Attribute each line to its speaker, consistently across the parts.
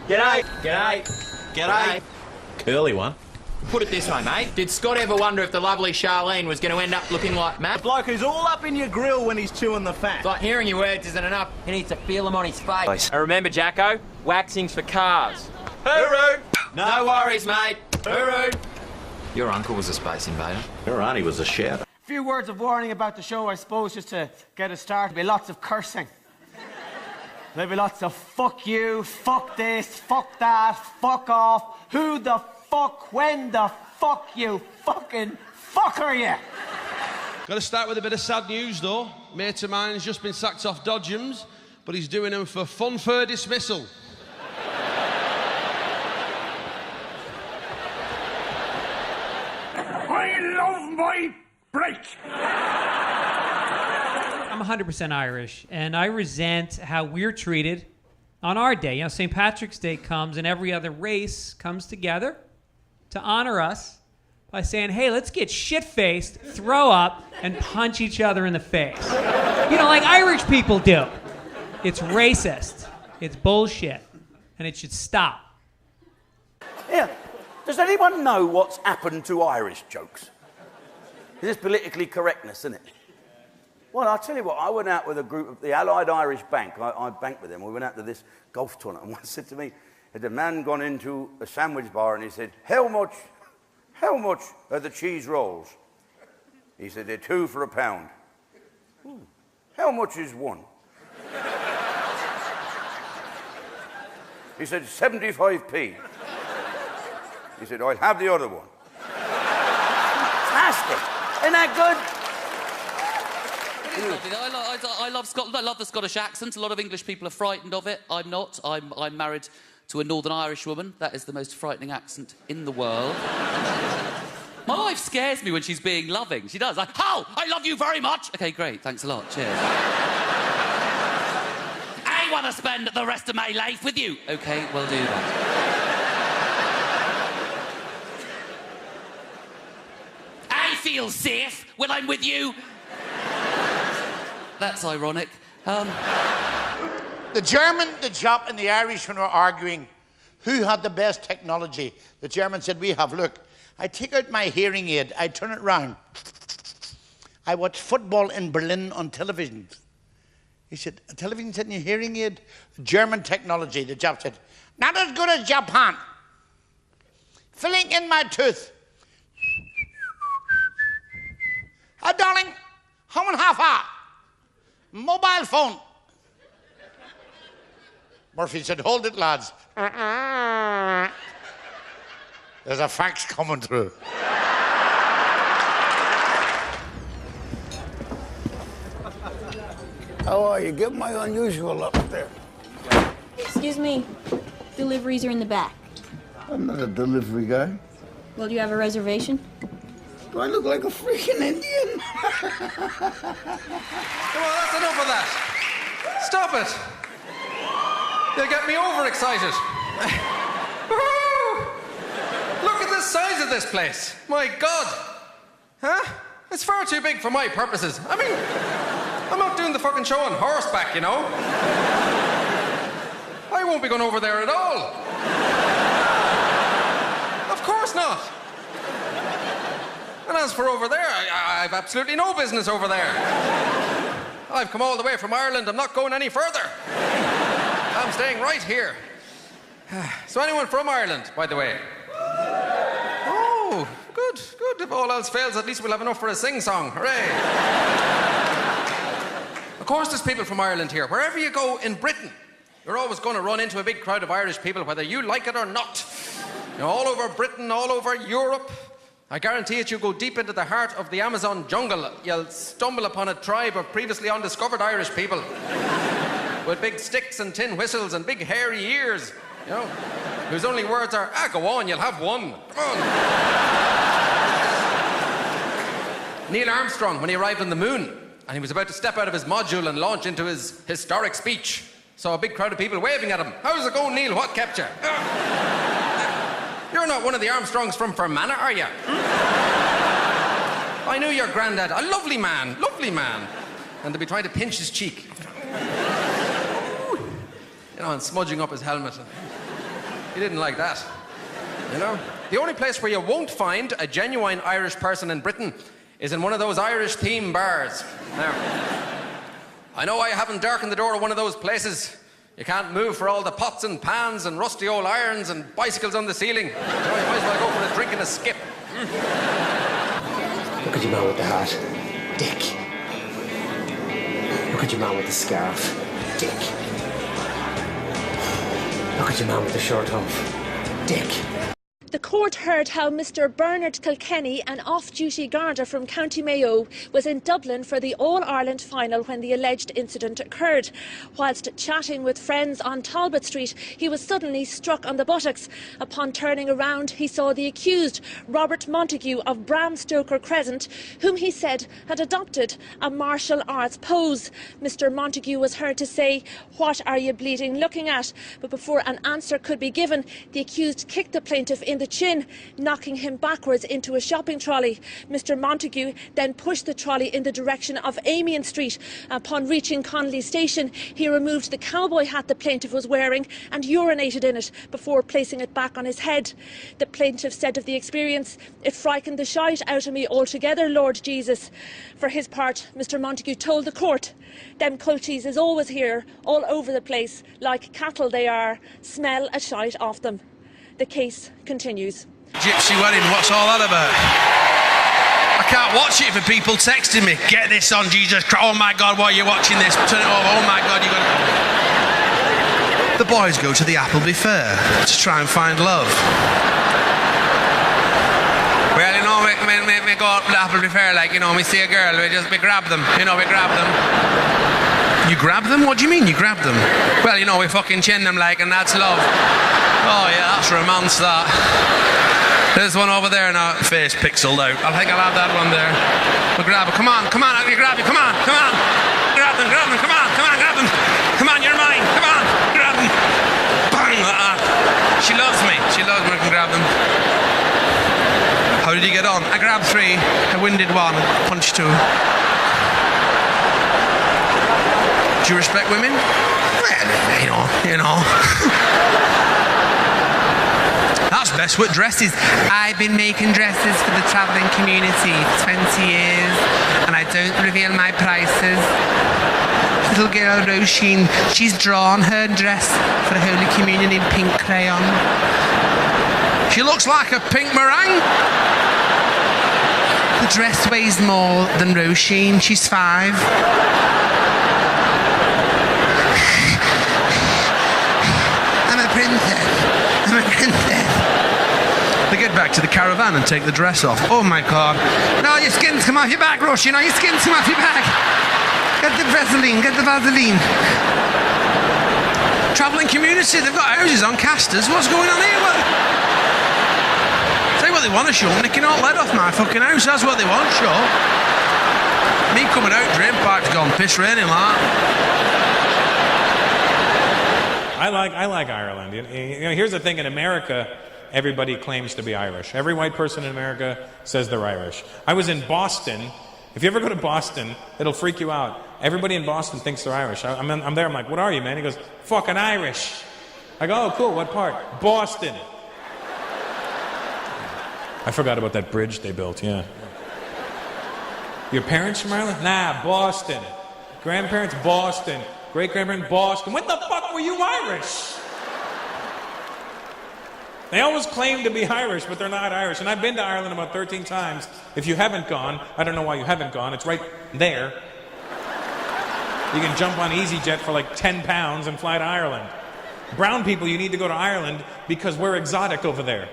Speaker 1: G'day. G'day. G'day.
Speaker 2: Curly one.
Speaker 1: Put it this way, mate. Did Scott ever wonder if the lovely Charlene was going to end up looking like Matt?
Speaker 3: The bloke who's all up in your grill when he's chewing the fat.
Speaker 1: It's like hearing your words isn't enough. He needs to feel them on his face. And remember, Jacko, waxing's for cars. Hooroo! No worries, mate. Hooroo! Your uncle was a space invader.
Speaker 2: Your auntie was a shouter.
Speaker 4: A few words of warning about the show, I suppose, just to get us started. There'll be lots of cursing. There'll be lots of fuck you, fuck this, fuck that, fuck off, who the fuck, when the fuck you fucking fuck are you?
Speaker 5: Got to start with a bit of sad news, though. Mate of mine has just been sacked off Dodgems, but he's doing them for funfair dismissal.
Speaker 6: I love my break.
Speaker 7: I'm 100% Irish, and I resent how we're treated on our day. You know, St. Patrick's Day comes, and every other race comes together to honor us by saying, hey, let's get shit-faced, throw up, and punch each other in the face. You know, like Irish people do. It's racist. It's bullshit. And it should stop.
Speaker 8: Yeah. Does anyone know what's happened to Irish jokes? This is politically correctness, isn't it? Well, I'll tell you what, I went out with a group of the Allied Irish Bank. I banked with them. We went out to this golf tournament, and one said to me, had a man gone into a sandwich bar and he said, how much are the cheese rolls? He said, they're 2 for £1. How much is one? He said, 75p. He said, I'll have the other one. Fantastic. Isn't that good?
Speaker 9: I love Scotland. I love the Scottish accent. A lot of English people are frightened of it. I'm not. I'm married to a Northern Irish woman. That is the most frightening accent in the world. My wife scares me when she's being loving. She does. Like, Hal, I love you very much. Okay, great. Thanks a lot. Cheers. I want to spend the rest of my life with you. Okay, we'll do that. I feel safe when I'm with you. That's ironic.
Speaker 6: The German, the Jap, and the Irishman were arguing who had the best technology. The German said, we have. Look, I take out my hearing aid, I turn it round. I watch football in Berlin on television. He said, a television set in your hearing aid? German technology. The Jap said, not as good as Japan. Filling in my tooth. Oh, darling, how and half hour? Mobile phone. Murphy said, hold it, lads. There's a fax coming through.
Speaker 10: How are you? Get my unusual up there.
Speaker 11: Excuse me. Deliveries are in the back.
Speaker 10: I'm not a delivery guy.
Speaker 11: Well, do you have a reservation?
Speaker 10: Do I look like a freaking Indian?
Speaker 12: Come on, that's enough of that. Stop it. They get me overexcited. Look at the size of this place. My God. Huh? It's far too big for my purposes. I mean, I'm not doing the fucking show on horseback, you know. I won't be going over there at all. Of course not. And as for over there, I've absolutely no business over there. I've come all the way from Ireland. I'm not going any further. I'm staying right here. So anyone from Ireland, by the way? Oh, good, good. If all else fails, at least we'll have enough for a sing-song. Hooray. Of course there's people from Ireland here. Wherever you go in Britain, you're always going to run into a big crowd of Irish people, whether you like it or not. You know, all over Britain, all over Europe. I guarantee it, you go deep into the heart of the Amazon jungle, you'll stumble upon a tribe of previously undiscovered Irish people with big sticks and tin whistles and big hairy ears, you know, whose only words are, go on, you'll have one. Come on. Neil Armstrong, when he arrived on the moon, and he was about to step out of his module and launch into his historic speech, saw a big crowd of people waving at him. How's it going, Neil? What kept you? You're not one of the Armstrongs from Fermanagh, are you? I knew your granddad. A lovely man. And they'd be trying to pinch his cheek. You know, and smudging up his helmet. He didn't like that. You know? The only place where you won't find a genuine Irish person in Britain is in one of those Irish theme bars. Now, I know I haven't darkened the door of one of those places. You can't move for all the pots and pans and rusty old irons and bicycles on the ceiling. So you might as well go for a drink and a skip.
Speaker 13: Look at your man with the hat. Dick. Look at your man with the scarf. Dick. Look at your man with the shirt off. Dick.
Speaker 14: The court heard how Mr Bernard Kilkenny, an off-duty Garda from County Mayo, was in Dublin for the All-Ireland final when the alleged incident occurred. Whilst chatting with friends on Talbot Street, he was suddenly struck on the buttocks. Upon turning around, he saw the accused, Robert Montague of Bram Stoker Crescent, whom he said had adopted a martial arts pose. Mr Montague was heard to say, "What are you bleeding looking at?" But before an answer could be given, the accused kicked the plaintiff in the chin, knocking him backwards into a shopping trolley. Mr Montague then pushed the trolley in the direction of Amiens Street. Upon reaching Connolly Station, he removed the cowboy hat the plaintiff was wearing and urinated in it before placing it back on his head. The plaintiff said of the experience, "It frightened the shite out of me altogether, Lord Jesus." For his part, Mr Montague told the court, "Them culties is always here, all over the place, like cattle they are. Smell a shite off them." The case continues.
Speaker 5: Gypsy wedding, what's all that about? I can't watch it for people texting me, "Get this on, Jesus Christ, oh my God, why are you watching this? Turn it off, oh my God, you got to..." The boys go to the Appleby Fair to try and find love. Well, you know, we go up to the Appleby Fair, like, you know, we see a girl, we grab them, you know, we grab them. You grab them? What do you mean you grab them? Well, you know, we fucking chin them, like, and that's love. Oh yeah, that's romance, that. There's one over there now, face pixeled out. I think I'll have that one there. We'll grab it. Come on, I can grab you. Come on. Grab them, come on, grab them. Come on, you're mine. Come on, grab them. Bang, like that. She loves me, I can grab them. How did you get on? I grabbed 3, I winded 1, punched 2. Do you respect women? Well, you know. That's best with dresses. I've been making dresses for the travelling community for 20 years and I don't reveal my prices. Little girl Roisin, she's drawn her dress for the Holy Communion in pink crayon. She looks like a pink meringue. The dress weighs more than Roisin, she's 5. I'm a princess. They get back to the caravan and take the dress off. Oh my God. No, your skin's come off your back, Rush, you know, your skin's come off your back. Get the Vaseline. Travelling community, they've got houses on casters. What's going on here? Tell you what they want to show, nicking all lead off my fucking house. That's what they want to show. Me coming out, drain pipe's gone, piss raining like that.
Speaker 15: I like Ireland. You know, here's the thing, in America, everybody claims to be Irish. Every white person in America says they're Irish. I was in Boston. If you ever go to Boston, it'll freak you out. Everybody in Boston thinks they're Irish. I'm there, I'm like, "What are you, man?" He goes, "Fucking Irish." I go, "Oh, cool, what part?" "Boston." I forgot about that bridge they built, yeah. Your parents from Ireland? Nah, Boston. Grandparents, Boston. Great-grandparents, Boston. When the fuck were you Irish? They always claim to be Irish, but they're not Irish. And I've been to Ireland about 13 times. If you haven't gone, I don't know why you haven't gone. It's right there. You can jump on EasyJet for like 10 pounds and fly to Ireland. Brown people, you need to go to Ireland because we're exotic over there.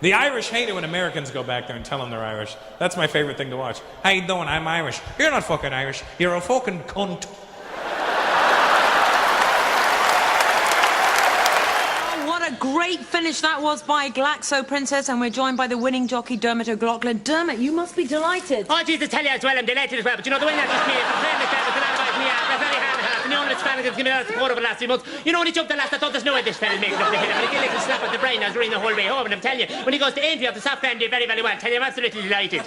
Speaker 15: The Irish hate it when Americans go back there and tell them they're Irish. That's my favorite thing to watch. "How you doing? I'm Irish." "You're not fucking Irish. You're a fucking cunt."
Speaker 16: A great finish that was by Glaxo Princess, and we're joined by the winning jockey Dermot O'Loughlin. Dermot, you must be delighted.
Speaker 17: Oh, geez, to tell you as well, I'm delighted as well. But you know, the winner just me, the playing like that was a lot about me. That's very hard. You know, it's fans have given me a lot of support over the last 3 months. You know, when he jumped the last, I thought there's no way this fella's making up the hill. But he did a little slap at the brain. I was reading the whole way home, and I'm telling you, when he goes to Aintree off the soft ground, did very, very well. Tell you, I'm absolutely delighted.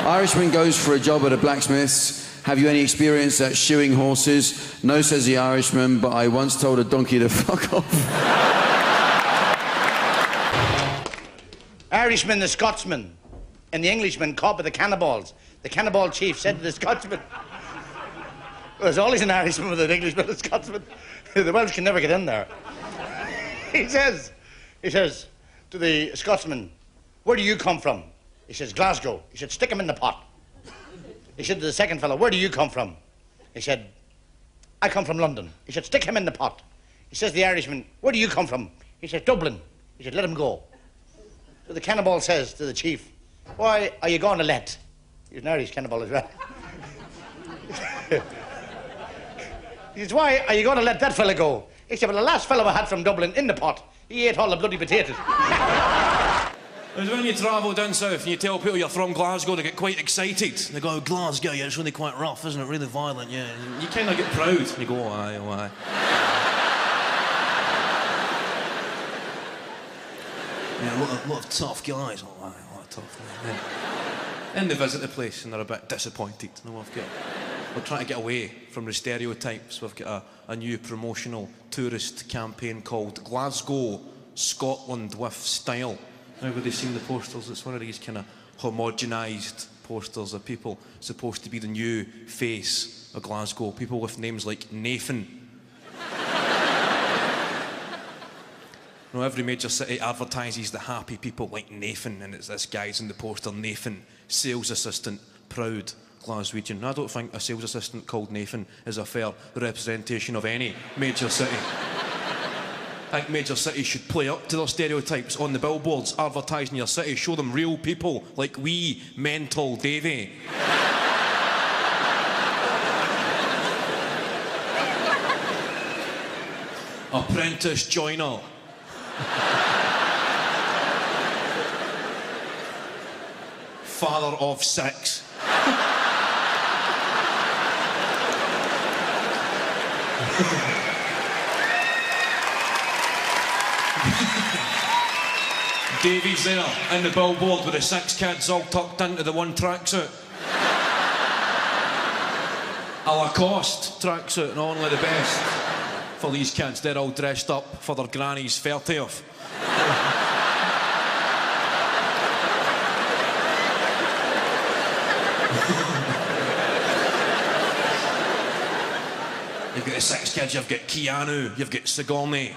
Speaker 18: Irishman goes for a job at a blacksmith's. Have you any experience at shoeing horses? No, says the Irishman, but I once told a donkey to fuck off.
Speaker 6: Irishman, the Scotsman, and the Englishman caught by the cannibals. The cannibal chief said to the Scotsman, there's always an Irishman with an Englishman and a Scotsman. The Welsh can never get in there. He says to the Scotsman, where do you come from? He says, Glasgow. He said, stick him in the pot. He said to the second fellow, where do you come from? He said, I come from London. He said, stick him in the pot. He says to the Irishman, where do you come from? He said, Dublin. He said, let him go. So the cannibal says to the chief, why are you going to let? He's an Irish cannibal as well. He says, why are you going to let that fella go? He said, well, the last fellow I had from Dublin in the pot, he ate all the bloody potatoes.
Speaker 2: It's when you travel down south and you tell people you're from Glasgow, they get quite excited. They go, Glasgow, yeah, it's really quite rough, isn't it? Really violent, yeah. And you kind of get proud. And you go, oh, aye, oh, aye. Yeah, a lot of tough guys. Oh, aye, a lot of tough guys. Yeah. And they visit the place and they're a bit disappointed. You know, we're trying to get away from the stereotypes. We've got a new promotional tourist campaign called Glasgow, Scotland with Style. Everybody's seen the posters. It's one of these kind of homogenised posters of people supposed to be the new face of Glasgow. People with names like Nathan. You know, every major city advertises the happy people like Nathan, and it's this guy's in the poster, Nathan, sales assistant, proud Glaswegian. I don't think a sales assistant called Nathan is a fair representation of any major city. I think major cities should play up to their stereotypes on the billboards, advertising your city, show them real people like we, mental Davy. Apprentice joiner. Father of 6. Davy's there in the billboard with the 6 kids all tucked into the one tracksuit. A Lacoste tracksuit and only the best for these kids. They're all dressed up for their granny's 30th. You've got the 6 kids, you've got Keanu, you've got Sigourney.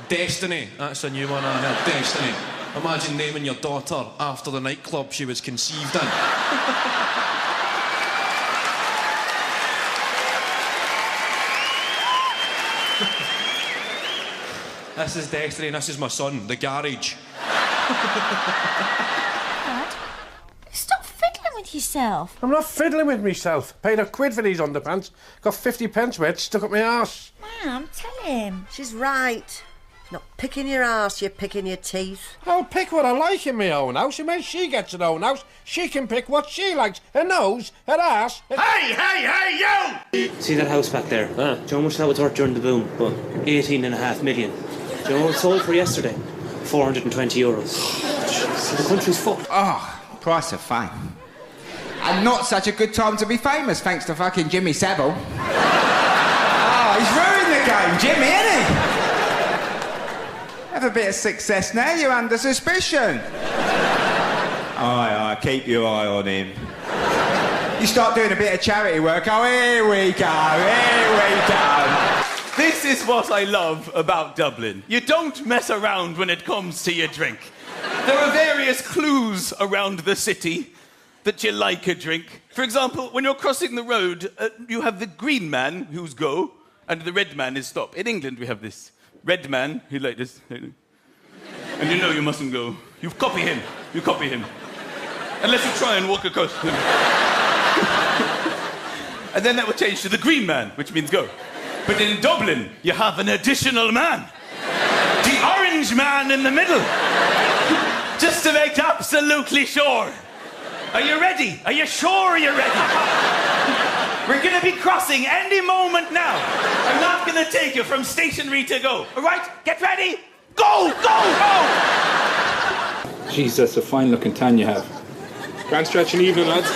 Speaker 2: Destiny, that's a new one I heard, Destiny. Imagine naming your daughter after the nightclub she was conceived in. This is Destiny and this is my son, the garage.
Speaker 19: Dad, stop fiddling with yourself.
Speaker 20: I'm not fiddling with myself. Paid £1 for these underpants. Got 50 pence worth stuck up my arse.
Speaker 19: Mum, tell him.
Speaker 21: She's right. Not picking your arse, you're picking your teeth.
Speaker 20: I'll pick what I like in my own house, and when she gets her own house, she can pick what she likes. Her nose, her arse...
Speaker 17: Hey, you!
Speaker 13: See that house back there? Do you know how much that was worth during the boom? Well, 18.5 million. Do you know what it sold for yesterday? €420. The country's fucked.
Speaker 22: Oh, price of fame. And not such a good time to be famous, thanks to fucking Jimmy Savile. Oh, he's ruined the game, Jimmy, isn't he? Have a bit of success now, you're under suspicion. Aye, keep your eye on him. You start doing a bit of charity work, oh, here we go.
Speaker 3: This is what I love about Dublin. You don't mess around when it comes to your drink. There are various clues around the city that you like a drink. For example, when you're crossing the road, you have the green man, who's go, and the red man is stop. In England, we have this. Red man, he like this. And you know you mustn't go. You copy him. Unless you try and walk across him. And then that will change to the green man, which means go. But in Dublin, you have an additional man. The orange man in the middle. Just to make absolutely sure. Are you ready? Are you sure you're ready? We're going to be crossing any moment now. I'm not going to take you from stationary to go. All right? Get ready. Go!
Speaker 23: Jesus, a fine-looking tan you have.
Speaker 15: Grand stretching evening, lads.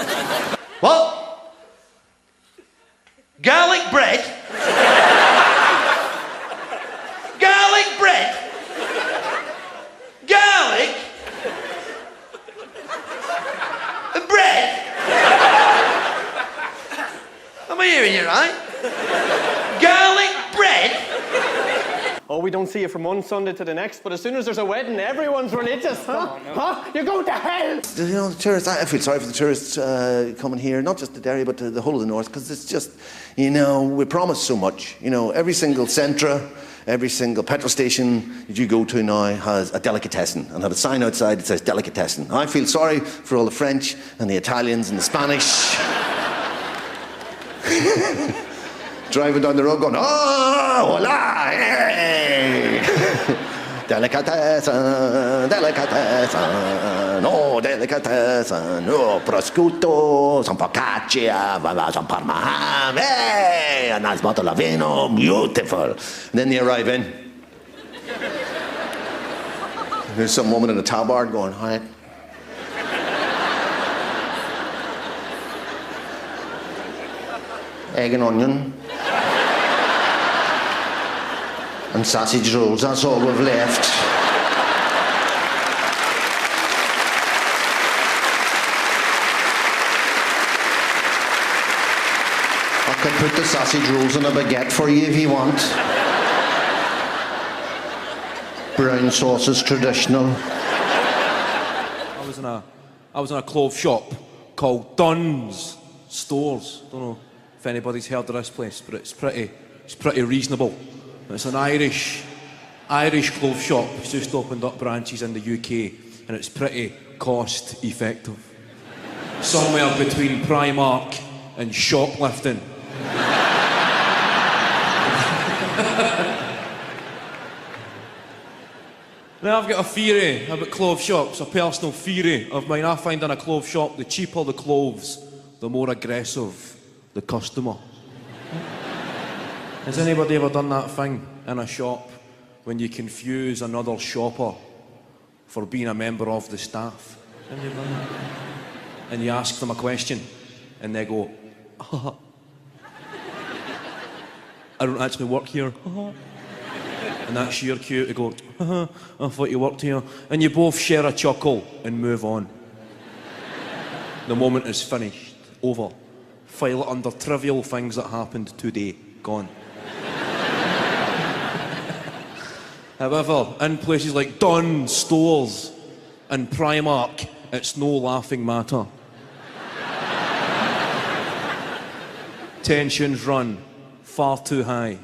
Speaker 6: What? Garlic bread? Garlic bread? Garlic? Bread? Am I hearing you right? Garlic bread?
Speaker 1: Oh, we don't see you from one Sunday to the next, but as soon as there's a wedding, everyone's religious, huh? Huh? You're going to hell!
Speaker 4: You know, the tourists, I feel sorry for the tourists coming here, not just to Derry, but to the whole of the north, because it's just, you know, we promise so much. You know, every single Centra, every single petrol station that you go to now has a delicatessen and have a sign outside that says delicatessen. I feel sorry for all the French and the Italians and the Spanish. Driving down the road going, oh, hola, hey! Delicatessen, delicatessen, oh, delicatessen, oh, prosciutto, some focaccia, some parma, hey, a nice bottle of vino, beautiful. And then they arrive in. There's some woman in a tabard going, hi. Egg and onion. And sausage rolls, that's all we've left. I can put the sausage rolls in a baguette for you if you want. Brown sauce is traditional.
Speaker 2: I was in a clothes shop called Dunn's Stores. Don't know if anybody's heard of this place, but it's pretty reasonable. It's an Irish clothes shop. It's just opened up branches in the UK, and it's pretty cost effective. Somewhere between Primark and shoplifting. Now I've got a theory about clothes shops, a personal theory of mine. I find in a clothes shop, the cheaper the clothes, the more aggressive the customer. Has anybody ever done that thing in a shop when you confuse another shopper for being a member of the staff? And you ask them a question and they go, I don't actually work here. And that's your cue to go, I thought you worked here. And you both share a chuckle and move on. The moment is finished, over. File it under trivial things that happened today, gone. However, in places like Dunn Stores and Primark, it's no laughing matter. Tensions run far too high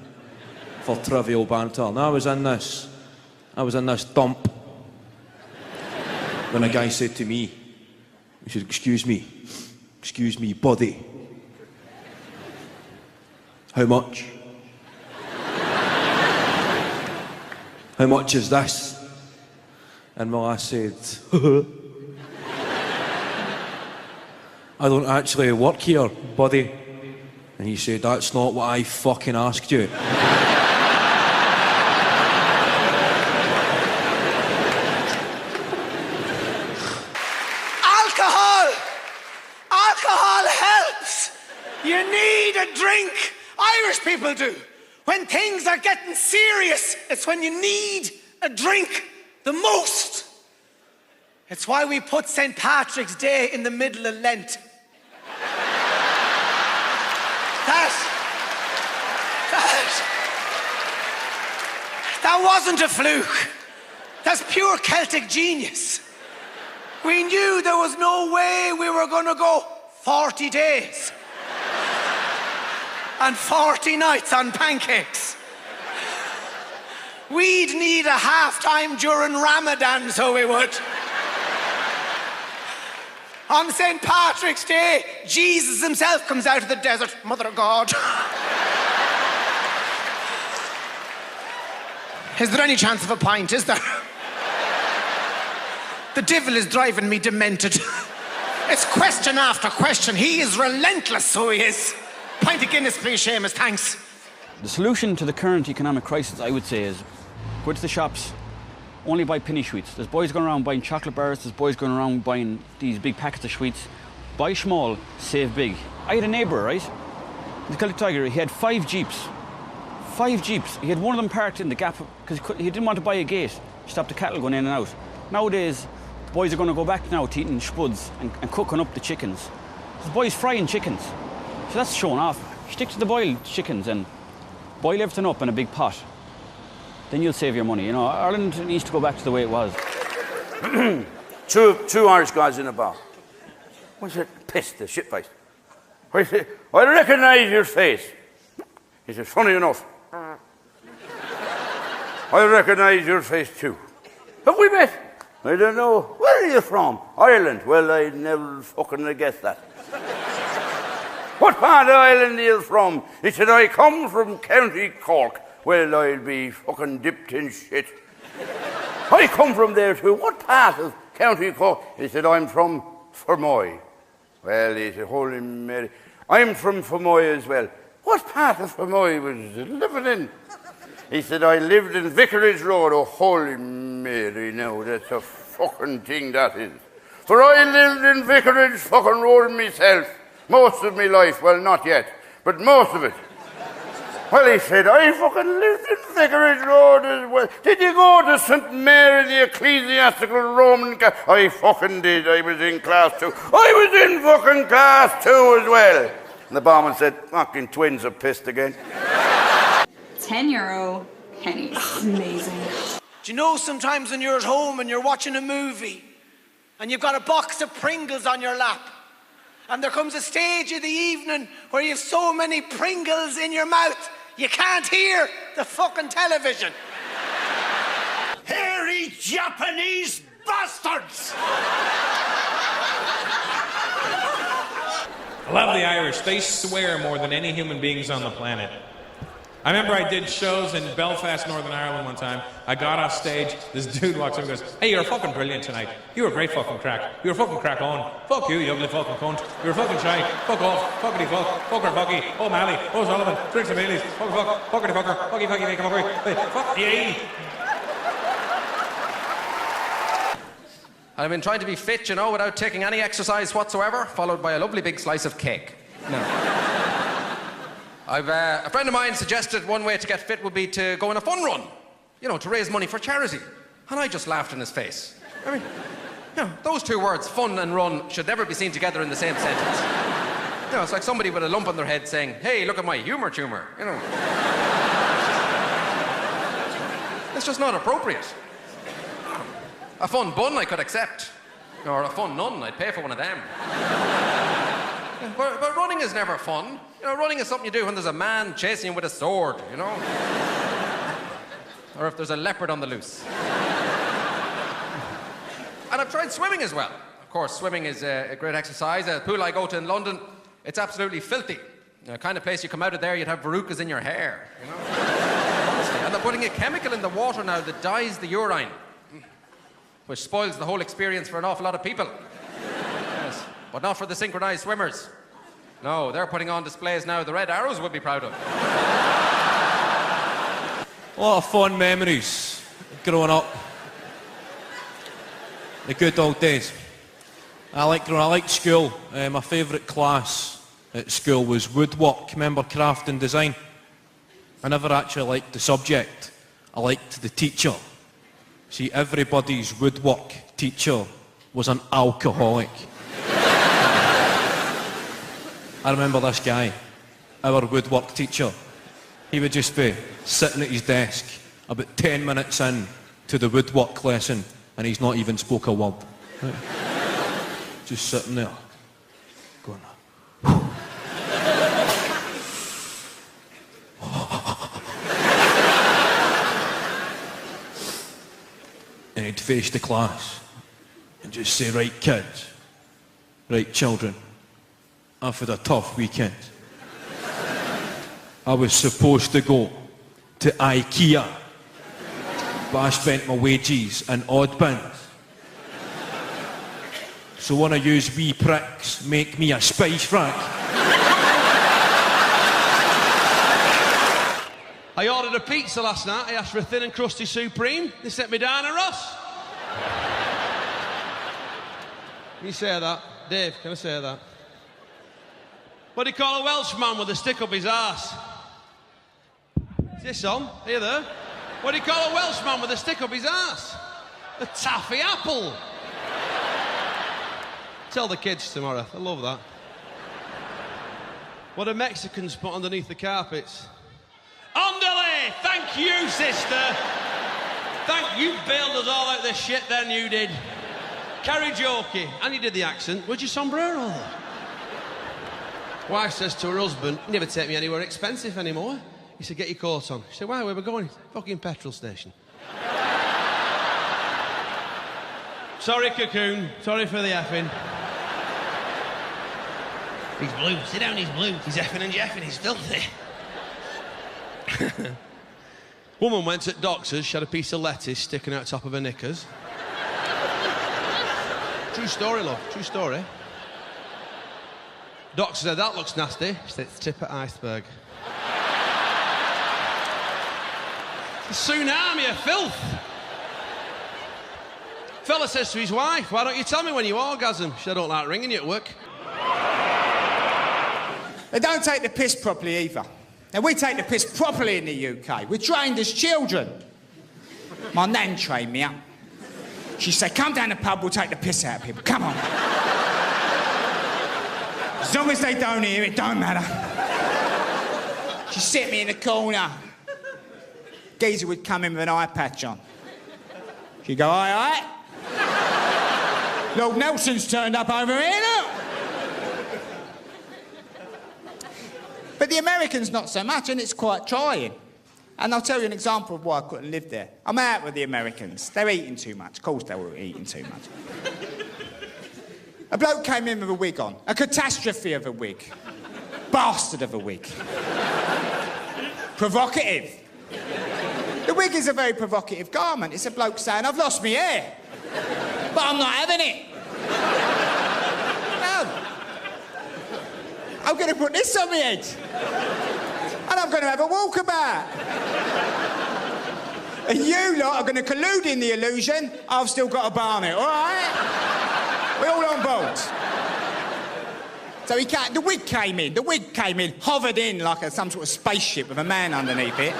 Speaker 2: for trivial banter. Now I was in this dump when a guy said to me, he said, excuse me, buddy. How much? How much is this? And well, I said, I don't actually work here, buddy. And he said, that's not what I fucking asked you.
Speaker 23: Alcohol helps. You need a drink. Irish people do. When things are getting serious, it's when you need a drink the most. It's why we put St. Patrick's Day in the middle of Lent. That wasn't a fluke. That's pure Celtic genius. We knew there was no way we were going to go 40 days and 40 nights on pancakes. We'd need a half-time during Ramadan, so we would. On St. Patrick's Day, Jesus himself comes out of the desert, Mother of God. Is there any chance of a pint, is there? The devil is driving me demented. It's question after question. He is relentless, so he is. Pint of Guinness, please, Seamus, thanks.
Speaker 24: The solution to the current economic crisis, I would say, is go to the shops,
Speaker 7: only buy penny sweets. There's boys going around buying chocolate bars, there's boys going around buying these big packets of sweets. Buy small, save big. I had a neighbour, right? The Celtic Tiger, he had 5 Jeeps. 5 Jeeps. He had one of them parked in the gap because he didn't want to buy a gate to stop the cattle going in and out. Nowadays, the boys are going to go back now to eating spuds and cooking up the chickens. The boys frying chickens. So that's showing off. Stick to the boiled chickens and boil everything up in a big pot. Then you'll save your money. You know, Ireland needs to go back to the way it was.
Speaker 8: two Irish guys in a bar. What's it? Pissed, the shit-face. I said, I recognise your face. He says, funny enough. I recognise your face too. Have we met? I don't know. Where are you from? Ireland. Well, I'd never fucking have guessed that. What part of Ireland are you from? He said, I come from County Cork. Well, I'll be fucking dipped in shit. I come from there too. What part of County Cork? He said, I'm from Fermoy. Well, he said, holy Mary. I'm from Fermoy as well. What part of Fermoy was you living in? He said, I lived in Vicarage Road. Oh, holy Mary, now that's a fucking thing that is. For I lived in Vicarage fucking Road myself. Most of my life. Well, not yet, but most of it. Well, he said, I fucking lived in Vicarage Road as well. Did you go to St. Mary, the Ecclesiastical Roman Catholic? I fucking did. I was in class 2. I was in fucking class 2 as well. And the barman said, fucking twins are pissed again.
Speaker 9: €10 pennies.
Speaker 23: Amazing. Do you know sometimes when you're at home and you're watching a movie and you've got a box of Pringles on your lap and there comes a stage of the evening where you have so many Pringles in your mouth you can't hear the fucking television.
Speaker 24: Hairy Japanese bastards!
Speaker 15: I love the Irish. They swear more than any human beings on the planet. I remember I did shows in Belfast, Northern Ireland one time. I got off stage, this dude walks up and goes, hey, you're fucking brilliant tonight. You were great fucking crack. You were fucking crack on. Fuck you, you ugly fucking cunt. You were fucking shy. Fuck off. Fuckity fuck. Fucker fucky. Oh Mally. Oh Sullivan. Drinks and Baileys. Fuck fuck. Fuckity fucker. Fucky fucky make a fucker. Hey, fuck yay.
Speaker 12: I've been trying to be fit, you know, without taking any exercise whatsoever, followed by a lovely big slice of cake. No. A friend of mine suggested one way to get fit would be to go on a fun run, you know, to raise money for charity. And I just laughed in his face. I mean, you know, those two words, fun and run, should never be seen together in the same sentence. You know, it's like somebody with a lump on their head saying, hey, look at my humour tumor, you know. It's just not appropriate. A fun bun I could accept. Or a fun nun, I'd pay for one of them. But running is never fun. You know, running is something you do when there's a man chasing you with a sword, you know? Or if there's a leopard on the loose. And I've tried swimming as well. Of course, swimming is a great exercise. A pool I go to in London, it's absolutely filthy. The kind of place you come out of there, you'd have verrucas in your hair, you know? Honestly. And they're putting a chemical in the water now that dyes the urine, which spoils the whole experience for an awful lot of people. Yes. But not for the synchronized swimmers. No, they're putting on displays now the Red Arrows would be proud of.
Speaker 2: A lot of fun memories growing up. The good old days. I liked school. My favourite class at school was woodwork. Remember craft and design? I never actually liked the subject. I liked the teacher. See, everybody's woodwork teacher was an alcoholic. I remember this guy, our woodwork teacher. He would just be sitting at his desk about 10 minutes in to the woodwork lesson and he's not even spoke a word. Right? Just sitting there, going, and he'd face the class and just say, right kids, right children, I've had a tough weekend. I was supposed to go to IKEA, but I spent my wages in odd bins. So one of yous wee pricks make me a spice rack.
Speaker 9: I ordered a pizza last night. I asked for a thin and crusty supreme. They sent me down a Ross. Can you say that? Dave, can I say that? What do you call a Welshman with a stick up his arse? Is this on? Are you there? What do you call a Welshman with a stick up his arse? A taffy apple. Tell the kids tomorrow. I love that. What do Mexicans put underneath the carpets? Andale! Thank you, sister. Thank you. Bailed us all out of this shit then, you did. Karaoke. And you did the accent. Where's your sombrero? Wife says to her husband, you never take me anywhere expensive anymore. He said, get your coat on. She said, why, where we going? Fucking petrol station. Sorry, Cocoon. Sorry for the effing. He's blue. Sit down, he's blue. He's effing and jeffing. He's filthy. Woman went at doctor's. She had a piece of lettuce sticking out top of her knickers. True story, love. True story. Doctor said, that looks nasty. She said, it's tip of iceberg. A tsunami of filth. Fella says to his wife, why don't you tell me when you orgasm? She said, I don't like ringing you at work.
Speaker 22: They don't take the piss properly either. Now, we take the piss properly in the UK. We're trained as children. My nan trained me up. She said, come down the pub, we'll take the piss out of people. Come on. As long as they don't hear it, don't matter. She set me in the corner. Geezer would come in with an eye patch on. She'd go, aye, aye. Lord Nelson's turned up over here, look. But the Americans, not so much, and it's quite trying. And I'll tell you an example of why I couldn't live there. I'm out with the Americans. They're eating too much. Of course they were eating too much. A bloke came in with a wig on. A catastrophe of a wig. Bastard of a wig. Provocative. The wig is a very provocative garment. It's a bloke saying, I've lost my hair, but I'm not having it. No. I'm going to put this on my head. And I'm going to have a walkabout. And you lot are going to collude in the illusion I've still got a barnet, all right? We're all on board. So the wig came in, hovered in like some sort of spaceship with a man underneath it.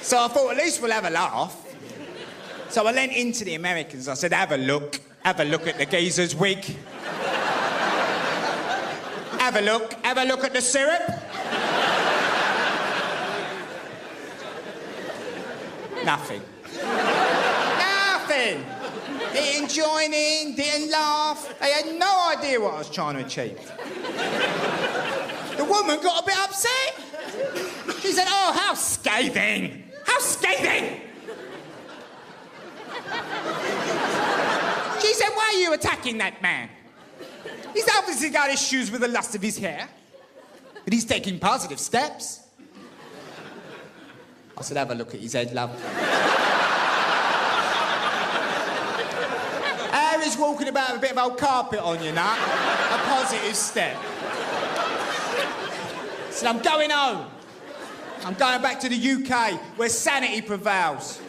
Speaker 22: So I thought, at least we'll have a laugh. So I leant into the Americans. I said, have a look at the geezer's wig. Have a look at the syrup. Nothing. Nothing. Didn't join in, didn't laugh. They had no idea what I was trying to achieve. The woman got a bit upset. She said, oh, how scathing. How scathing! She said, why are you attacking that man? He's obviously got issues with the lust of his hair, but he's taking positive steps. I said, have a look at his head, love. Harry's walking about with a bit of old carpet on, you know? A positive step. I said, I'm going home. I'm going back to the UK, where sanity prevails.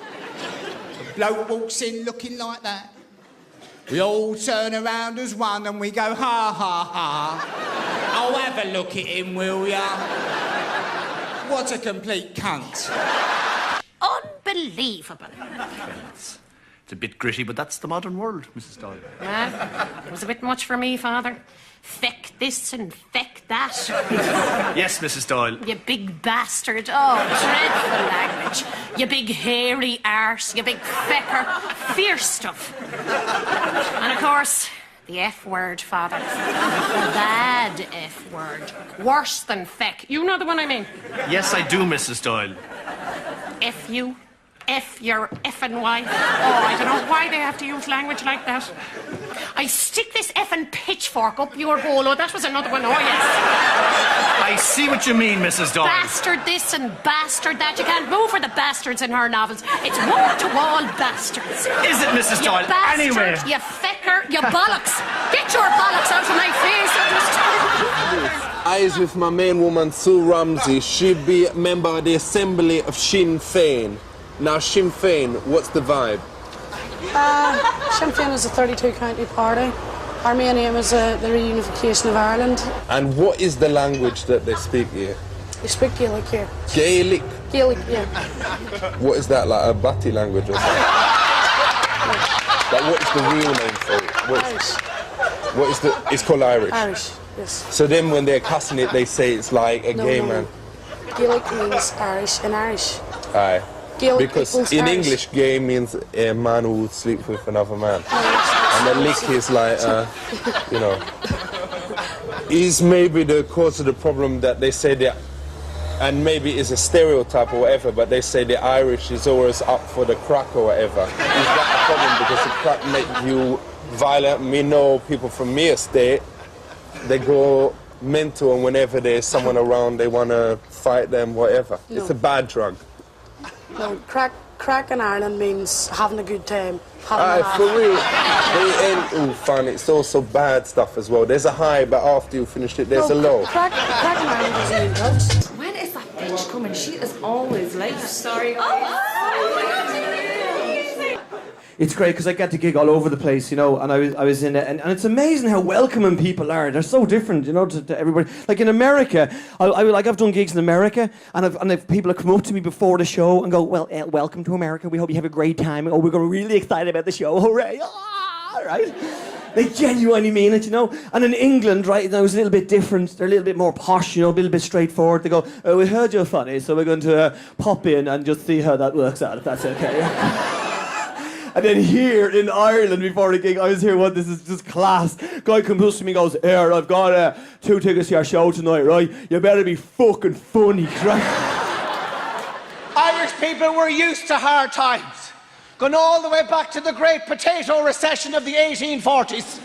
Speaker 22: The bloke walks in looking like that. We all turn around as one and we go, ha, ha, ha. Oh, have a look at him, will ya? What a complete cunt.
Speaker 10: Unbelievable.
Speaker 11: It's a bit gritty, but that's the modern world, Mrs. Doyle.
Speaker 10: It was a bit much for me, Father. Feck this and feck that.
Speaker 11: Yes, Mrs. Doyle.
Speaker 10: You big bastard. Oh, dreadful language. You big hairy arse. You big fecker. Fierce stuff. And, of course, the F word, Father. The bad F word. Worse than feck. You know the one I mean?
Speaker 11: Yes, I do, Mrs. Doyle.
Speaker 10: F you. F your effing wife. Oh, I don't know why they have to use language like that. I stick this effing pitchfork up your bolo. That was another one. Oh, yes.
Speaker 11: I see what you mean, Mrs. Doyle.
Speaker 10: Bastard this and bastard that. You can't move for the bastards in her novels. It's wall-to-wall bastards.
Speaker 11: Is it, Mrs. Doyle?
Speaker 10: You bastard,
Speaker 11: anyway.
Speaker 10: You fecker, you bollocks. Get your bollocks out of my face.
Speaker 5: I is with my main woman, Sue Ramsey. She be a member of the Assembly of Sinn Féin. Now, Sinn Féin, what's the vibe?
Speaker 14: Sinn Féin is a 32-county party. Our main aim is the reunification of Ireland.
Speaker 5: And what is the language that they speak here?
Speaker 14: They speak Gaelic here.
Speaker 5: Gaelic?
Speaker 14: Gaelic, yeah.
Speaker 5: What is that, like a Bati language or something? Like, what is the real name for it?
Speaker 14: Irish.
Speaker 5: What is the... It's called Irish?
Speaker 14: Irish, yes.
Speaker 5: So then when they're cussing it, they say it's like a gay man?
Speaker 14: Gaelic means Irish in Irish.
Speaker 5: Aye.
Speaker 14: Gaelic
Speaker 5: because
Speaker 14: equals
Speaker 5: in
Speaker 14: Irish.
Speaker 5: English, gay means a man who sleeps with another man. And the lick is like, you know... Is maybe the cause of the problem that they say that... And maybe it's a stereotype or whatever, but they say the Irish is always up for the crack or whatever. Is that a problem because the crack makes you violent? Me know people from my estate, they go mental, and whenever there's someone around, they want to fight them, whatever.
Speaker 14: No.
Speaker 5: It's a bad drug.
Speaker 14: No, crack in Ireland means having a good time.
Speaker 5: Aye, for real. They ain't all fun. It's also bad stuff as well. There's a high, but after you finish it, there's a low.
Speaker 14: Crack in Ireland doesn't mean drugs.
Speaker 16: When is that bitch coming? She is always late. Sorry,
Speaker 18: It's great because I get to gig all over the place, you know, and I was in it, and it's amazing how welcoming people are. They're so different, you know, to everybody. Like in America, I've done gigs in America, and I've people have come up to me before the show and go, well, welcome to America. We hope you have a great time. Oh, we're going to be really excited about the show. Hooray! Ah, right? They genuinely mean it, you know. And in England, right, it was a little bit different. They're a little bit more posh, you know, a little bit straightforward. They go, oh, we heard you're funny, so we're going to pop in and just see how that works out, if that's okay. And then here in Ireland, before the gig, I was here, what, this is just class. Guy comes up to me and goes, here, I've got 2 tickets to your show tonight, right? You better be fucking funny, right?
Speaker 23: Irish people were used to hard times, going all the way back to the great potato recession of the 1840s,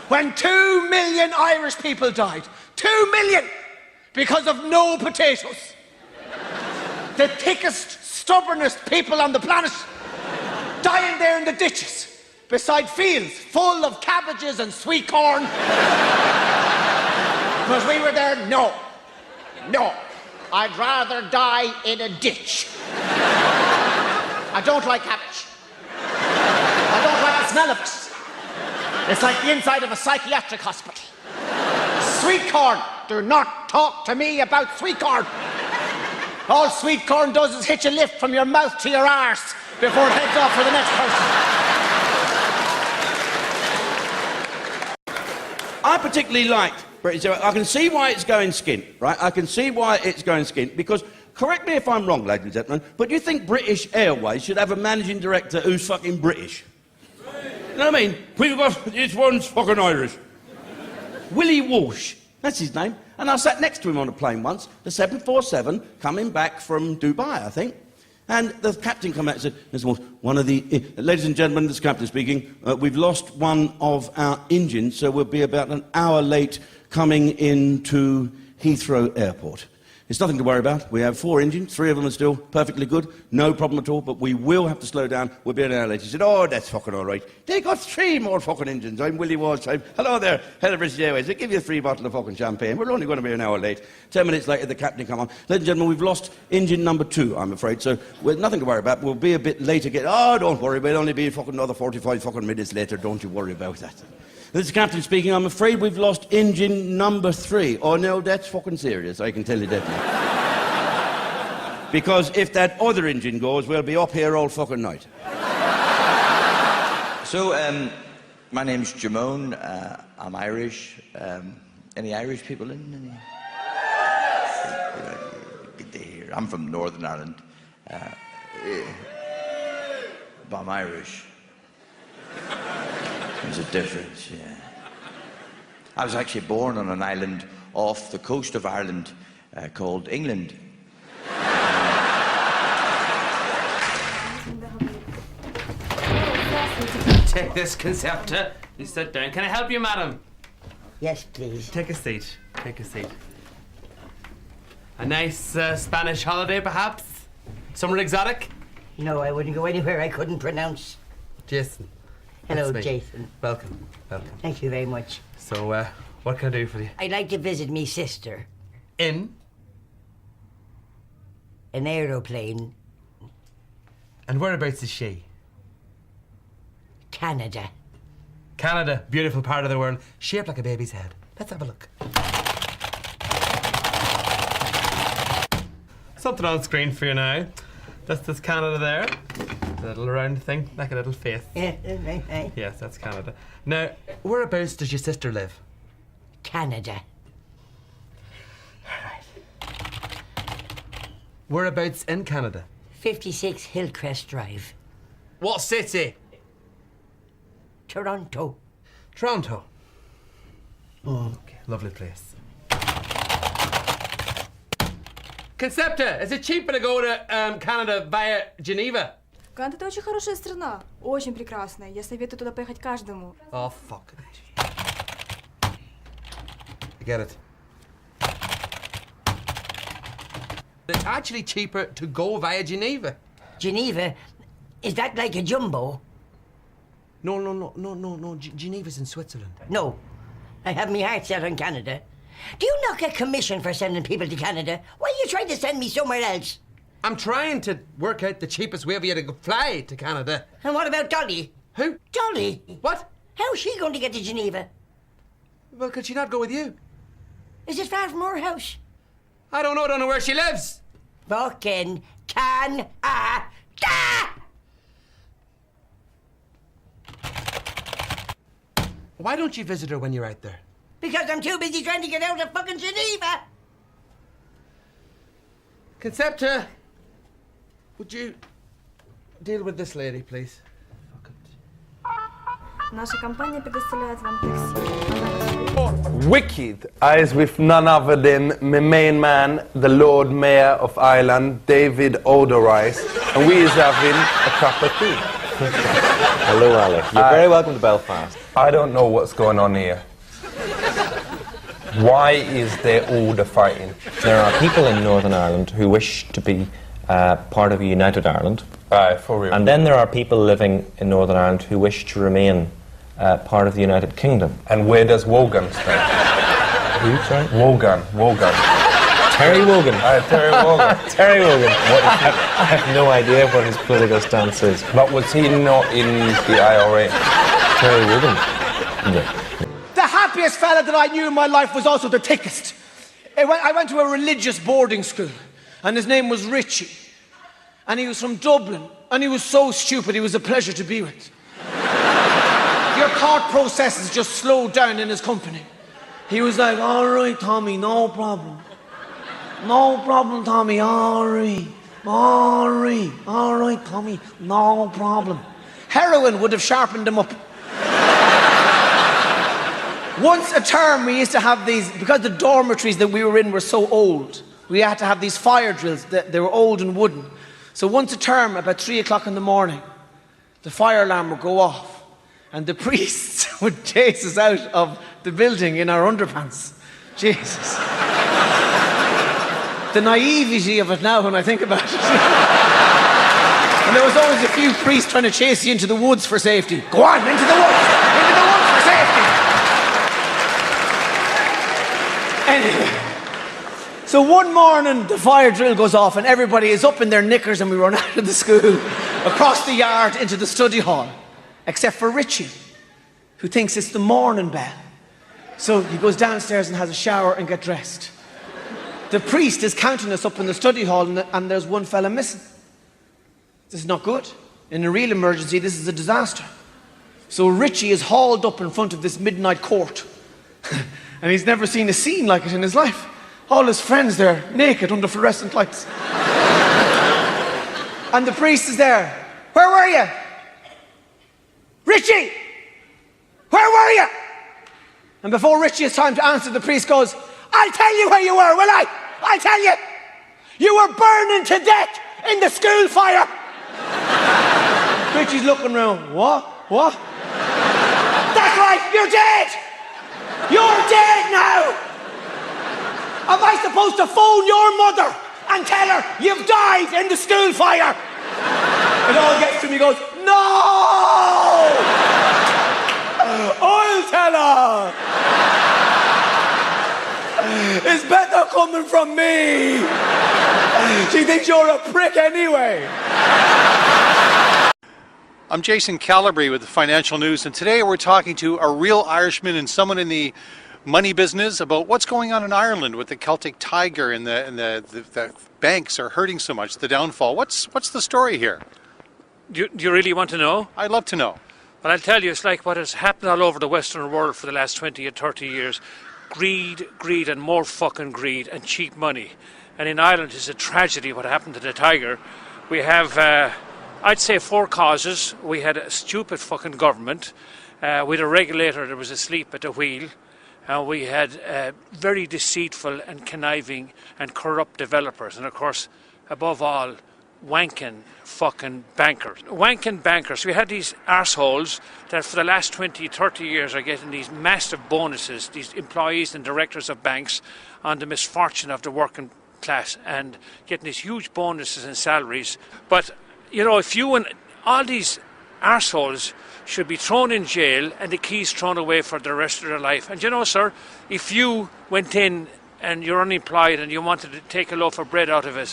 Speaker 23: when 2 million Irish people died. 2 million! Because of no potatoes. The thickest, stubbornest people on the planet. Dying there in the ditches, beside fields full of cabbages and sweet corn. Because we were there, no. I'd rather die in a ditch. I don't like cabbage. I don't like the smell of it. It's like the inside of a psychiatric hospital. Sweet corn, do not talk to me about sweet corn. All sweet corn does is hitch a lift from your mouth to your arse before it heads off for the next person.
Speaker 8: I particularly liked British. I can see why it's going skint, right? I can see why it's going skint because, correct me if I'm wrong, ladies and gentlemen, but you think British Airways should have a managing director who's fucking British? You know what I mean? We've got, this one's fucking Irish. Willie Walsh, that's his name. And I sat next to him on a plane once, the 747, coming back from Dubai, I think. And the captain came out and said, Mr. Walsh, one of the... ladies and gentlemen, this is Captain speaking. We've lost one of our engines, so we'll be about an hour late coming into Heathrow Airport. It's nothing to worry about. We have 4 engines. 3 of them are still perfectly good. No problem at all, but we will have to slow down. We'll be an hour late. He said, oh, that's fucking all right. They got 3 more fucking engines. I'm Willie Walsh. Hello there, head of British Airways. They'll give you a free bottle of fucking champagne. We're only going to be an hour late. 10 minutes later, the captain come on. Ladies and gentlemen, we've lost engine number 2, I'm afraid, so we've nothing to worry about. We'll be a bit late again. Oh, don't worry. We'll only be fucking another 45 fucking minutes later. Don't you worry about that. This is Captain speaking. I'm afraid we've lost engine number 3. Oh, no, that's fucking serious. I can tell you that now. Because if that other engine goes, we'll be up here all fucking night.
Speaker 25: So, my name's Jamone. I'm Irish. Any Irish people in? Any? Good to hear. I'm from Northern Ireland. But I'm Irish. There's a difference, yeah. I was actually born on an island off the coast of Ireland called England.
Speaker 26: Take this, Concepta. You sit down. Can I help you, madam?
Speaker 21: Yes, please.
Speaker 26: Take a seat. Take a seat. A nice Spanish holiday, perhaps? Somewhere exotic?
Speaker 21: No, I wouldn't go anywhere I couldn't pronounce.
Speaker 26: Jason.
Speaker 21: Hello,
Speaker 26: That's me.
Speaker 21: Jason.
Speaker 26: Welcome. Welcome.
Speaker 21: Thank you very much.
Speaker 26: So, What can I do for you?
Speaker 21: I'd like to visit me sister.
Speaker 26: In?
Speaker 21: An aeroplane.
Speaker 26: And whereabouts is she?
Speaker 21: Canada.
Speaker 26: Canada, beautiful part of the world, shaped like a baby's head. Let's have a look. Something on screen for you now. That's Canada there. A little round thing, like a little face. Yes, that's Canada. Now, whereabouts does your sister live?
Speaker 21: Canada.
Speaker 26: Whereabouts in Canada?
Speaker 21: 56 Hillcrest Drive.
Speaker 26: What city?
Speaker 21: Toronto.
Speaker 26: Toronto. Oh, okay. Lovely place. Concepta, is it cheaper to go to Canada via Geneva?
Speaker 3: Канада — это очень хорошая страна, очень прекрасная. Я советую туда поехать каждому.
Speaker 26: Oh, fuck it. I get it. It's actually cheaper to go via Geneva.
Speaker 21: Geneva? Is that like a jumbo?
Speaker 26: No. Geneva's in Switzerland.
Speaker 21: No. I have my heart set on Canada. Do you not get commission for sending people to Canada? Why are you trying to send me somewhere else?
Speaker 26: I'm trying to work out the cheapest way for you to fly to Canada.
Speaker 21: And what about Dolly?
Speaker 26: Who?
Speaker 21: Dolly.
Speaker 26: What?
Speaker 21: How's she going to get to Geneva?
Speaker 26: Well, could she not go with you?
Speaker 21: Is it far from her house?
Speaker 26: I don't know where she lives.
Speaker 21: Fucking Canada!
Speaker 26: Why don't you visit her when you're out there?
Speaker 21: Because I'm too busy trying to get out of fucking Geneva!
Speaker 26: Concepta, would you deal with this lady, please?
Speaker 3: Наша компания предоставляет вам такси.
Speaker 5: Wicked is with none other than my main man, the Lord Mayor of Ireland, David Odorice, and we is having a cup of tea.
Speaker 6: Hello, Alec. You're very welcome to Belfast.
Speaker 5: I don't know what's going on here. Why is there all the fighting?
Speaker 6: There are people in Northern Ireland who wish to be part of a united Ireland.
Speaker 5: For real.
Speaker 6: And then there are people living in Northern Ireland who wish to remain part of the United Kingdom.
Speaker 5: And where does Wogan stand?
Speaker 6: Who, sorry?
Speaker 5: Wogan.
Speaker 6: Terry Wogan.
Speaker 5: Terry Wogan.
Speaker 6: Terry Wogan. I have no idea what his political stance is.
Speaker 5: But was he not in the IRA?
Speaker 6: Terry Wogan? Yeah.
Speaker 23: The happiest fella that I knew in my life was also the thickest. I went to a religious boarding school, and his name was Richie. And he was from Dublin, and he was so stupid, he was a pleasure to be with. Your thought processes just slowed down in his company. He was like, all right, Tommy, no problem. No problem, Tommy, all right. All right, Tommy, no problem. Heroin would have sharpened him up. Once a term, we used to have these, because the dormitories that we were in were so old, we had to have these fire drills. They were old and wooden. So once a term, about 3 o'clock in the morning, the fire alarm would go off, and the priests would chase us out of the building in our underpants. Jesus. The naivety of it now when I think about it. And there was always a few priests trying to chase you into the woods for safety. Go on, into the woods! Into the woods for safety! Anyway. So one morning, the fire drill goes off and everybody is up in their knickers and we run out of the school, across the yard into the study hall. Except for Richie, who thinks it's the morning bell. So he goes downstairs and has a shower and gets dressed. The priest is counting us up in the study hall and there's one fella missing. This is not good. In a real emergency, this is a disaster. So Richie is hauled up in front of this midnight court. And he's never seen a scene like it in his life. All his friends there, naked under fluorescent lights. And the priest is there. Where were you? Richie! Where were you? And before Richie has time to answer, the priest goes, I'll tell you where you were, will I? I'll tell you. You were burning to death in the school fire. Richie's looking around. What? That's right, you're dead. You're dead now. Am I supposed to phone your mother and tell her you've died in the school fire? It all gets to me, goes, no! I'll tell her! coming from me. She thinks you're a prick anyway.
Speaker 1: I'm Jason Calabrese with the Financial News, and today we're talking to a real Irishman and someone in the money business about what's going on in Ireland with the Celtic Tiger and the banks are hurting so much, the downfall. What's the story here?
Speaker 4: Do you really want to know?
Speaker 1: I'd love to know.
Speaker 4: Well, I'll tell you, it's like what has happened all over the Western world for the last 20 or 30 years. Greed, and more fucking greed, and cheap money. And in Ireland, it's a tragedy what happened to the Tiger. We have, I'd say, 4 causes. We had a stupid fucking government. We had a regulator that was asleep at the wheel. We had very deceitful and conniving and corrupt developers. And of course, above all, wanking fucking bankers. Wanking bankers. We had these arseholes that for the last 20, 30 years are getting these massive bonuses, these employees and directors of banks, on the misfortune of the working class and getting these huge bonuses and salaries. But, you know, if you and all these arseholes should be thrown in jail and the keys thrown away for the rest of their life. And you know, sir, if you went in and you're unemployed and you wanted to take a loaf of bread out of a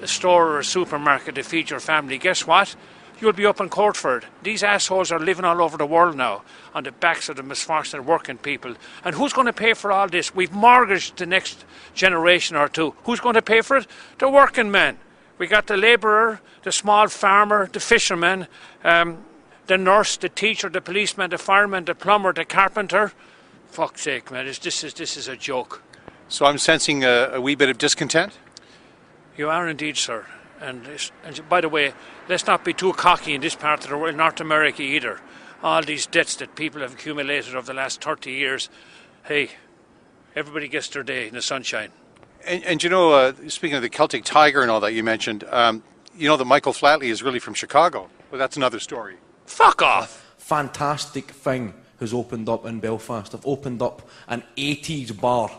Speaker 4: store or a supermarket to feed your family, guess what? You'll be up in court for it. These assholes are living all over the world now on the backs of the misfortunate working people. And who's going to pay for all this? We've mortgaged the next generation or two. Who's going to pay for it? The working man. We got the labourer, the small farmer, the fisherman, the nurse, the teacher, the policeman, the fireman, the plumber, the carpenter. Fuck's sake, man, this is a joke.
Speaker 1: So I'm sensing a wee bit of discontent?
Speaker 4: You are indeed, sir. And by the way, let's not be too cocky in this part of the world, North America either. All these debts that people have accumulated over the last 30 years. Hey, everybody gets their day in the sunshine.
Speaker 1: And you know, speaking of the Celtic Tiger and all that you mentioned, you know that Michael Flatley is really from Chicago. Well, that's another story.
Speaker 4: Fuck off!
Speaker 2: Fantastic thing has opened up in Belfast. I've opened up an 80s bar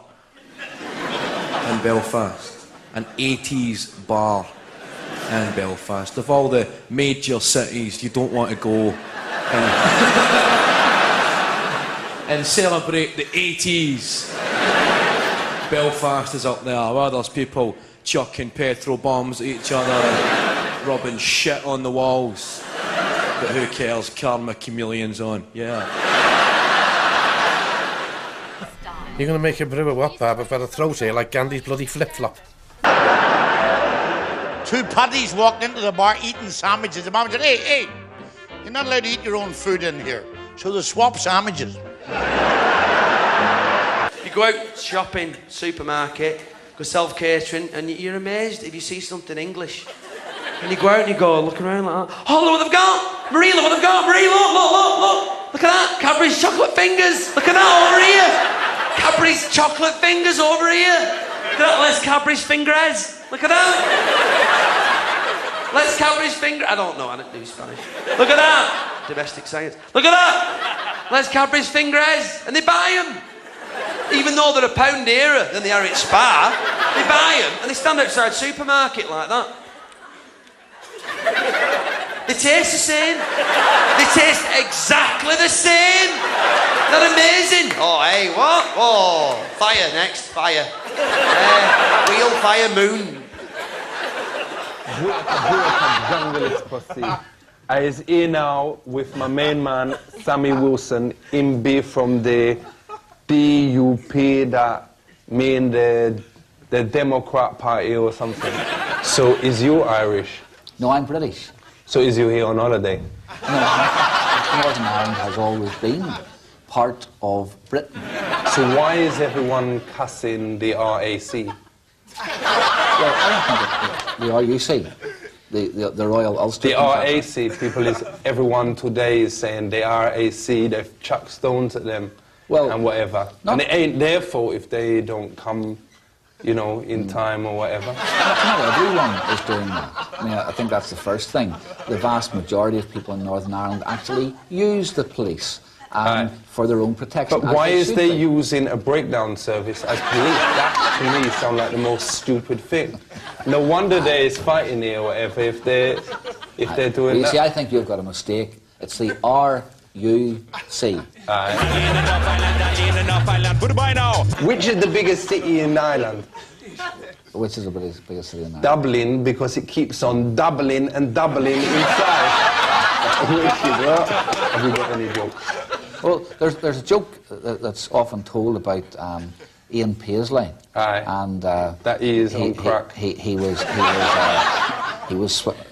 Speaker 2: in Belfast. An 80s bar in Belfast. Of all the major cities you don't want to go and celebrate the 80s. Belfast is up there, where there's people chucking petrol bombs at each other and rubbing shit on the walls. But who cares? Karma chameleons on. Yeah.
Speaker 13: You're going to make a brew of what, Barb? I've got a throat here like Gandhi's bloody flip-flop.
Speaker 24: 2 paddies walked into the bar eating sandwiches. The mom said, hey, you're not allowed to eat your own food in here. So they swap sandwiches.
Speaker 17: You go out shopping, supermarket, go self-catering, and you're amazed if you see something English. And you go out and you go, look around like that. Oh, look what they've got! Marie, look what they've got! Marie, look! Look at that! Cadbury's chocolate fingers! Look at that over here! Cadbury's chocolate fingers over here! Look at that, Les Cadbury's fingers! Look at that! Les Cadbury's finger... I don't know, I don't do Spanish. Look at that! Domestic science. Look at that! Les Cadbury's fingers! And they buy them! Even though they're £1 dearer than they are at Spa, they buy them and they stand outside supermarket like that. They taste the same. They taste exactly the same. Isn't that amazing? Oh, hey, what? Oh, fire next, fire. Wheel, fire, moon.
Speaker 5: I is here now with my main man, Sammy Wilson, in B from the DUP that mean the Democrat Party or something. So is you Irish?
Speaker 19: No, I'm British.
Speaker 5: So is you here on holiday?
Speaker 19: No, Northern Ireland has always been part of Britain.
Speaker 5: So why is everyone cussing the RAC?
Speaker 19: Well, I don't think the RUC, the Royal Ulster.
Speaker 5: The RAC people is, everyone today is saying the RAC, they've chucked stones at them and whatever. And it ain't their fault if they don't come, you know, in time or whatever.
Speaker 19: Not everyone is doing that. I mean, I think that's the first thing. The vast majority of people in Northern Ireland actually use the police for their own protection.
Speaker 5: But why is they using a breakdown service as police? That, to me, sounds like the most stupid thing. No wonder there is fighting here or whatever if they're doing that.
Speaker 19: You see, I think you've got a mistake. It's the RAC. U-C.
Speaker 5: Which is the biggest city in Ireland?
Speaker 19: Which is the biggest city in Ireland?
Speaker 5: Dublin, because it keeps on doubling and doubling in size. Have you got any jokes?
Speaker 19: Well, there's a joke that's often told about Ian Paisley.
Speaker 5: Aye.
Speaker 19: And
Speaker 5: that is on crack.
Speaker 19: He was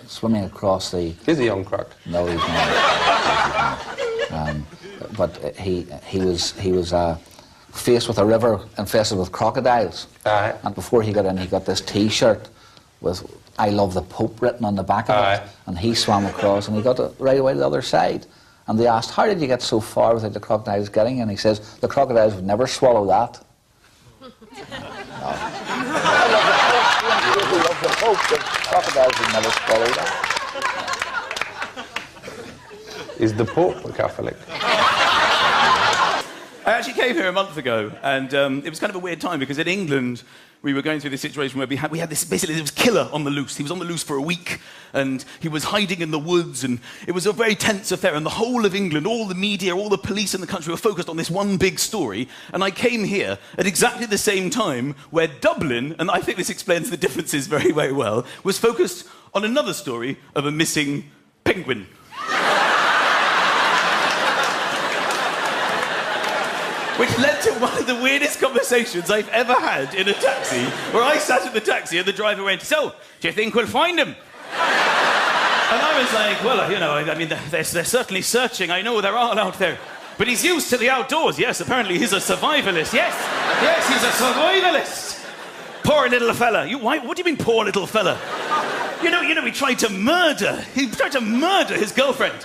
Speaker 19: swimming across the.
Speaker 5: Is he on crack?
Speaker 19: No, he's not. But he was faced with a river infested with crocodiles.
Speaker 5: Aye.
Speaker 19: And before he got in, he got this T-shirt with "I love the Pope" written on the back of it. And he swam across, and he got right away to the other side. And they asked, "How did you get so far without the crocodiles getting in?" And he says, "The crocodiles would never swallow that." I love the Pope. The crocodiles would never swallow that.
Speaker 5: Is the Pope a Catholic?
Speaker 7: I actually came here a month ago, and it was kind of a weird time because in England we were going through this situation where we had this, basically there was a killer on the loose. He was on the loose for a week, and he was hiding in the woods, and it was a very tense affair, and the whole of England, all the media, all the police in the country were focused on this one big story, and I came here at exactly the same time where Dublin, and I think this explains the differences very, very well, was focused on another story of a missing penguin. Which led to one of the weirdest conversations I've ever had in a taxi, where I sat in the taxi and the driver went, "So, do you think we'll find him?" And I was like, "Well, you know, I mean, they're certainly searching. I know they're all out there. But he's used to the outdoors. Yes, apparently he's a survivalist. Yes, he's a survivalist. Poor little fella. What do you mean, poor little fella? You know, he tried to murder. He tried to murder his girlfriend.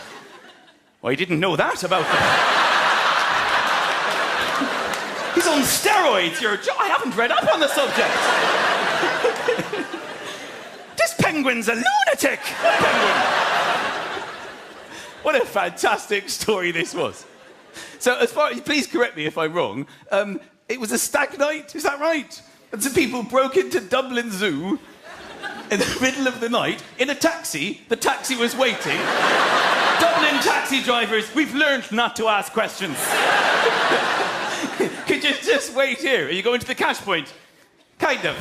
Speaker 7: Well, I didn't know that about him. He's on steroids, I haven't read up on the subject. This penguin's a lunatic. What a fantastic story this was. So please correct me if I'm wrong, it was a stag night, is that right? And some people broke into Dublin Zoo in the middle of the night in a taxi. The taxi was waiting. Dublin taxi drivers, we've learned not to ask questions. Could you just wait here? Are you going to the cash point? Kind of.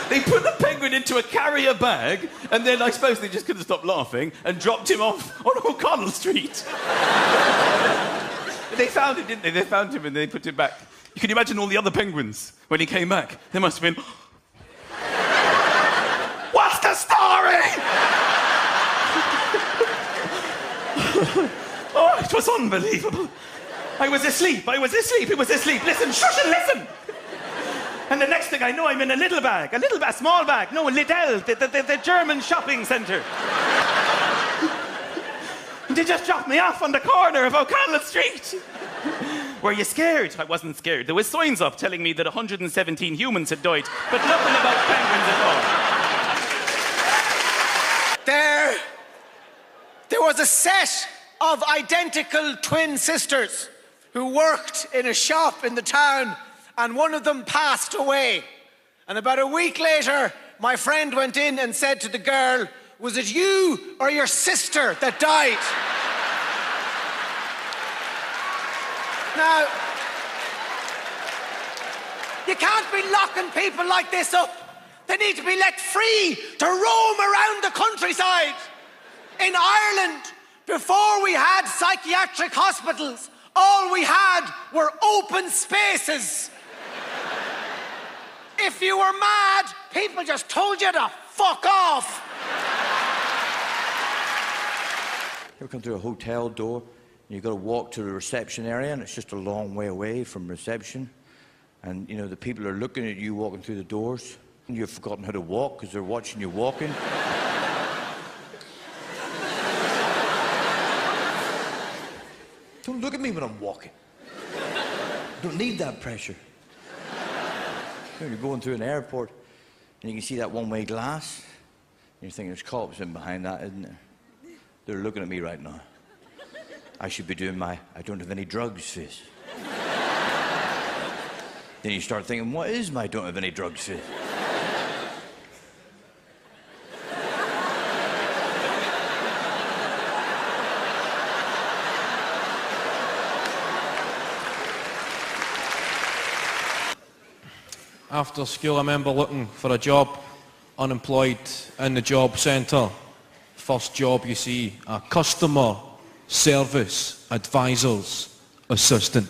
Speaker 7: They put the penguin into a carrier bag, and then I suppose they just couldn't stop laughing and dropped him off on O'Connell Street. They found him, didn't they? They found him and they put him back. You can imagine all the other penguins when he came back. They must have been... What's the story? Oh, it was unbelievable. I was asleep. It was asleep. Listen, shush and listen. And the next thing I know, I'm in a small bag. No, Lidl, the German shopping centre. They just dropped me off on the corner of O'Connell Street. Were you scared? I wasn't scared. There was signs up telling me that 117 humans had died, but nothing about penguins at all.
Speaker 23: There was a set of identical twin sisters who worked in a shop in the town, and one of them passed away. And about a week later, my friend went in and said to the girl, "Was it you or your sister that died?" Now, you can't be locking people like this up. They need to be let free to roam around the countryside. In Ireland, before we had psychiatric hospitals, all we had were open spaces. If you were mad, people just told you to fuck off.
Speaker 25: You ever come through a hotel door and you've got to walk to the reception area and it's just a long way away from reception, and you know the people are looking at you walking through the doors and you've forgotten how to walk because they're watching you walking. Don't look at me when I'm walking. Don't need that pressure. You're going through an airport and you can see that one-way glass and you're thinking there's cops in behind that, isn't there? They're looking at me right now. I should be doing my I don't have any drugs face. Then you start thinking, what is my don't have any drugs face?
Speaker 2: after school, I remember looking for a job, unemployed, in the job centre. First job you see, a customer service advisor's assistant.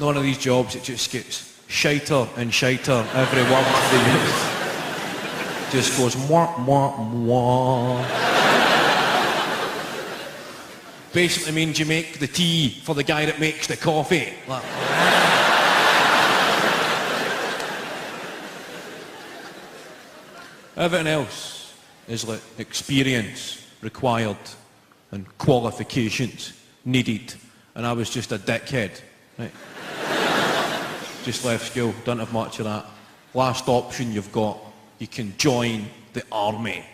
Speaker 2: None of these jobs, it just gets shiter and shiter every one of the years. Just goes mwah, mwah, mwah. Basically means you make the tea for the guy that makes the coffee. Like, everything else is like experience required and qualifications needed. And I was just a dickhead. Right? Just left school, don't have much of that. Last option you've got, you can join the army.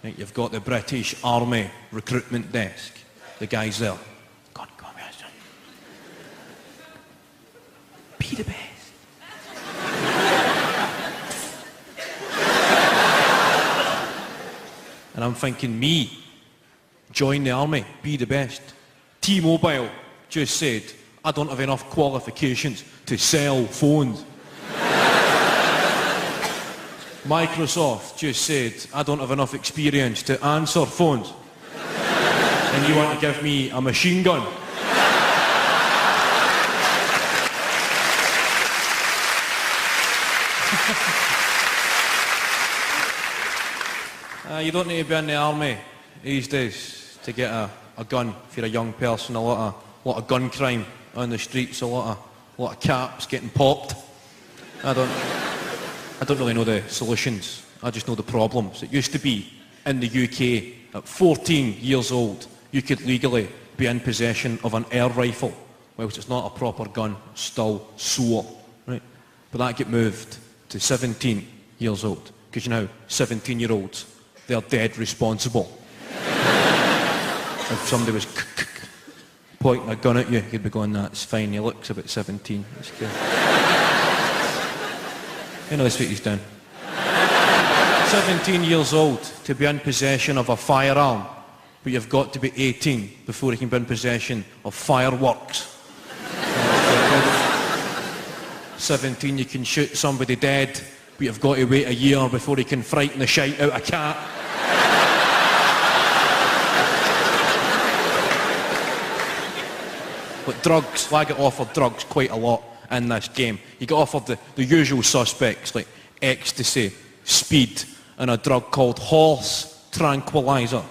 Speaker 2: Right? You've got the British Army recruitment desk. The guy's there. God, come on, son. Be the best. And I'm thinking, me, join the army, be the best. T-Mobile just said, I don't have enough qualifications to sell phones. Microsoft just said, I don't have enough experience to answer phones. And you want to give me a machine gun? You don't need to be in the army these days to get a gun if you're a young person. A lot of gun crime on the streets, a lot of caps getting popped. I don't really know the solutions. I just know the problems. It used to be in the UK at 14 years old you could legally be in possession of an air rifle. Whilst it's not a proper gun, it's still SWAT, right? But that get moved to 17 years old, because you know, 17-year-olds, they're dead responsible. If somebody was pointing a gun at you, you'd be going, that's fine, he looks about 17. That's good. You know, that's what he's done. 17 years old to be in possession of a firearm, but you've got to be 18 before you can be in possession of fireworks. 17, you can shoot somebody dead, but you've got to wait a year before you can frighten the shite out of a cat. But drugs, I get offered drugs quite a lot in this game. You get offered the usual suspects like ecstasy, speed, and a drug called horse tranquilizer.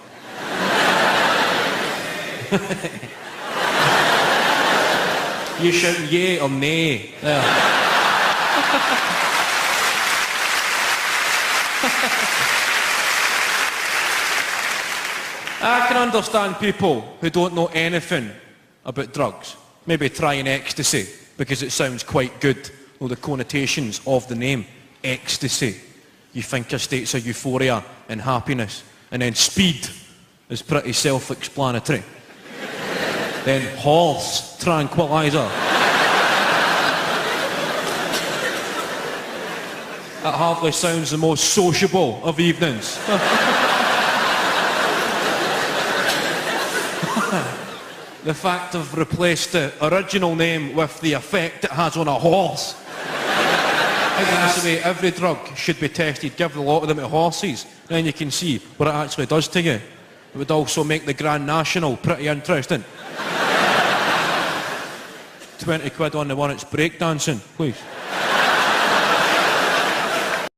Speaker 2: You shouting yay or nay? There. I can understand people who don't know anything about drugs. Maybe trying ecstasy because it sounds quite good. Well, the connotations of the name, ecstasy. You think of states of euphoria and happiness. And then speed is pretty self-explanatory. Then horse tranquilizer. That hardly sounds the most sociable of evenings. The fact I've replaced the original name with the effect it has on a horse. I think that's the way every drug should be tested. Give a lot of them to horses, then you can see what it actually does to you. It would also make the Grand National pretty interesting. 20 quid on the one that's breakdancing, please.